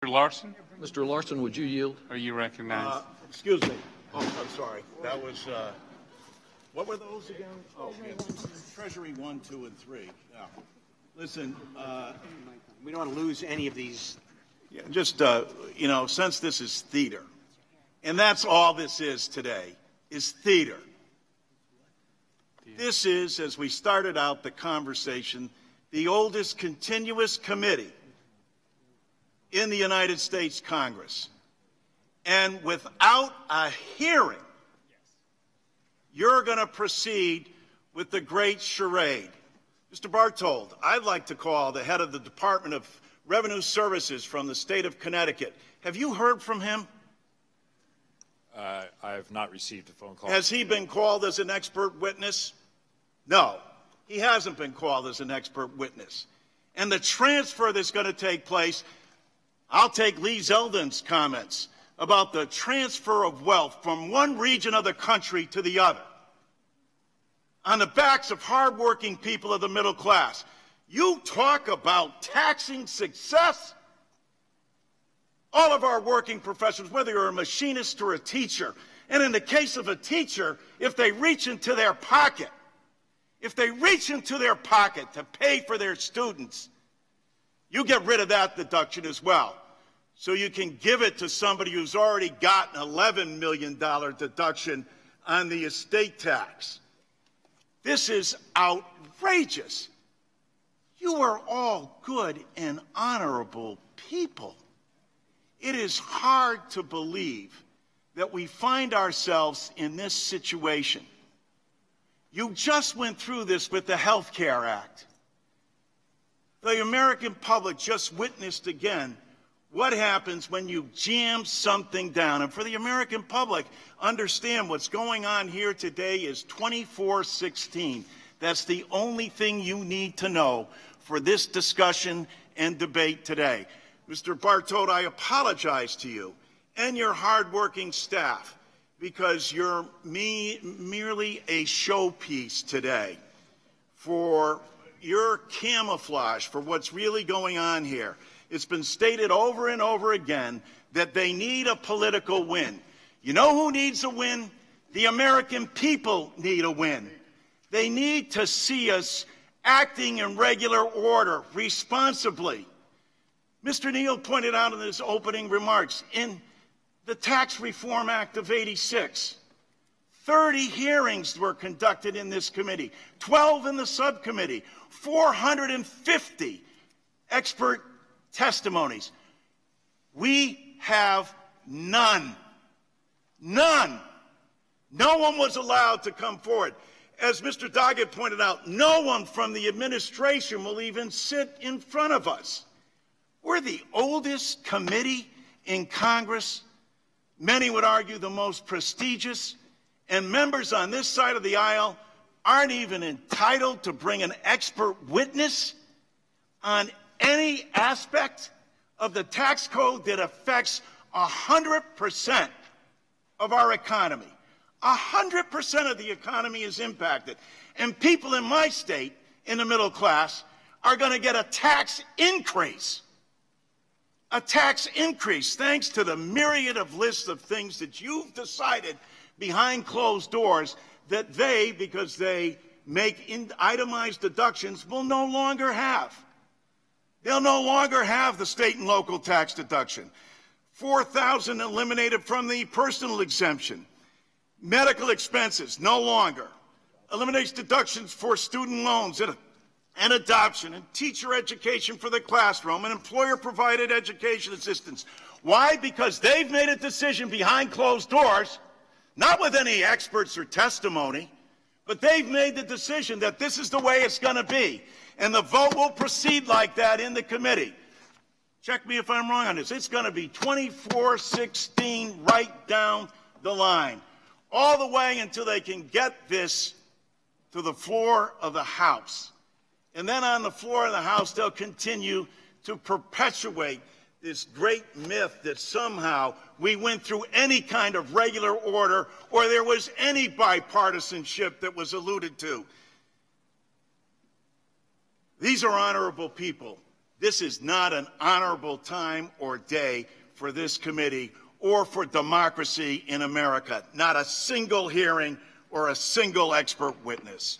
Mr. Larson, Mr. Larson, would you yield? are you recognized? Excuse me. Oh, I'm sorry. That was, what were those again? Oh, yeah. Treasury 1, 2, and 3. Yeah. Listen, we don't want to lose any of these. yeah, just, you know, since this is theater, and that's all this is today, is theater. This is, as we started out the conversation, the oldest continuous committee in the United States Congress. And without a hearing, you're going to proceed with the great charade. Mr. Bartold, I'd like to call the head of the Department of Revenue Services from the state of Connecticut. Have you heard from him? I have not received a phone call. Has he been called as an expert witness? No, he hasn't been called as an expert witness. And the transfer that's going to take place, I'll take Lee Zeldin's comments about the transfer of wealth from one region of the country to the other on the backs of hardworking people of the middle class. You talk about taxing success? All of our working professionals, whether you're a machinist or a teacher, and in the case of a teacher, if they reach into their pocket to pay for their students, you get rid of that deduction as well. So you can give it to somebody who's already got an $11 million deduction on the estate tax. This is outrageous. You are all good and honorable people. It is hard to believe that we find ourselves in this situation. You just went through this with the Health Care Act. The American public just witnessed again what happens when you jam something down. And for the American public, understand what's going on here today is 24/16. That's the only thing you need to know for this discussion and debate today. Mr. Bartold, I apologize to you and your hardworking staff because you're merely a showpiece today for your camouflage for what's really going on here. It's been stated over and over again that they need a political win. You know who needs a win? The American people need a win. They need to see us acting in regular order, responsibly. Mr. Neal pointed out in his opening remarks, in the Tax Reform Act of '86, 30 hearings were conducted in this committee, 12 in the subcommittee, 450 expert testimonies. We have none. None. No one was allowed to come forward. As Mr. Doggett pointed out, no one from the administration will even sit in front of us. We're the oldest committee in Congress. Many would argue the most prestigious. And members on this side of the aisle aren't even entitled to bring an expert witness on any aspect of the tax code that affects 100% of our economy. 100% of the economy is impacted. And people in my state, in the middle class, are going to get a tax increase. A tax increase thanks to the myriad of lists of things that you've decided behind closed doors that they, because they make itemized deductions, will no longer have. They'll no longer have the state and local tax deduction. 4,000 eliminated from the personal exemption. Medical expenses, no longer. Eliminates deductions for student loans and adoption and teacher education for the classroom and employer-provided education assistance. Why? Because they've made a decision behind closed doors, not with any experts or testimony, but they've made the decision that this is the way it's going to be. And the vote will proceed like that in the committee. Check me if I'm wrong on this. It's going to be 24/16 right down the line, all the way until they can get this to the floor of the House. And then on the floor of the House, they'll continue to perpetuate this great myth that somehow we went through any kind of regular order or there was any bipartisanship that was alluded to. These are honorable people. This is not an honorable time or day for this committee or for democracy in America. Not a single hearing or a single expert witness.